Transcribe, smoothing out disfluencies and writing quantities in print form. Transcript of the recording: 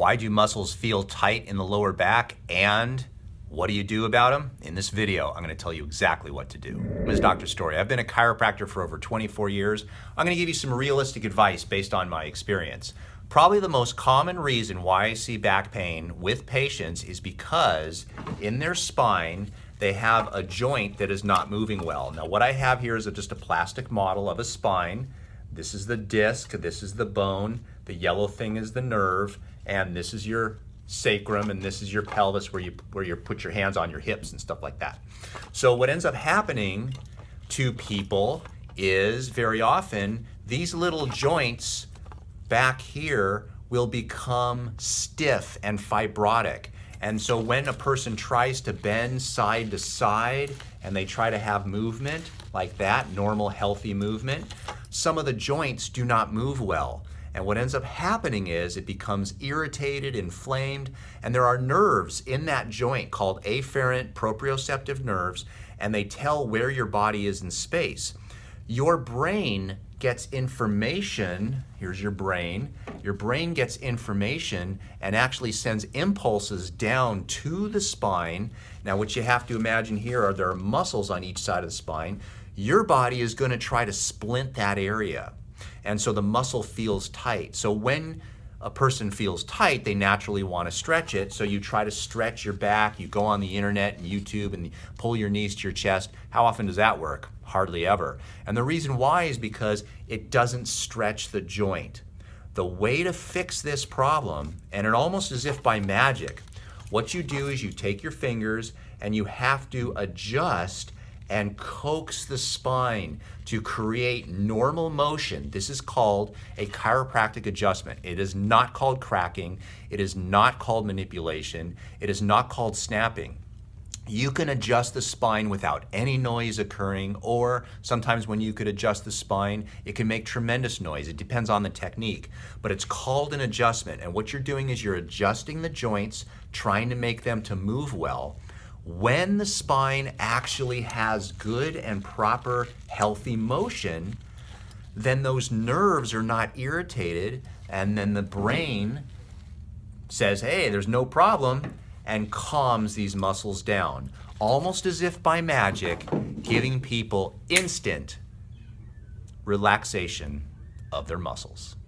Why do muscles feel tight in the lower back, and what do you do about them? In this video, I'm going to tell you exactly what to do. My name is Dr. Story. I've been a chiropractor for over 24 years. I'm going to give you some realistic advice based on my experience. Probably the most common reason why I see back pain with patients is because in their spine, they have a joint that is not moving well. Now, what I have here is just a plastic model of a spine. This is the disc, this is the bone, the yellow thing is the nerve, and this is your sacrum, and this is your pelvis where you put your hands on your hips and stuff like that. So what ends up happening to people is very often these little joints back here will become stiff and fibrotic. And so when a person tries to bend side to side and they try to have movement like that, normal healthy movement, some of the joints do not move well. And what ends up happening is it becomes irritated, inflamed, and there are nerves in that joint called afferent proprioceptive nerves, and they tell where your body is in space. Your brain gets information. Here's your brain gets information and actually sends impulses down to the spine. Now what you have to imagine here are there are muscles on each side of the spine. Your body is going to try to splint that area. And so the muscle feels tight. So when a person feels tight, they naturally want to stretch it. So you try to stretch your back. You go on the internet and YouTube and pull your knees to your chest. How often does that work? Hardly ever. And the reason why is because it doesn't stretch the joint. The way to fix this problem, and it almost as if by magic, what you do is you take your fingers and you have to adjust and coax the spine to create normal motion. This is called a chiropractic adjustment. It is not called cracking. It is not called manipulation. It is not called snapping. You can adjust the spine without any noise occurring, or sometimes when you could adjust the spine, it can make tremendous noise. It depends on the technique, but it's called an adjustment. And what you're doing is you're adjusting the joints, trying to make them to move well. When the spine actually has good and proper healthy motion, then those nerves are not irritated, and then the brain says, hey, there's no problem, and calms these muscles down, almost as if by magic, giving people instant relaxation of their muscles.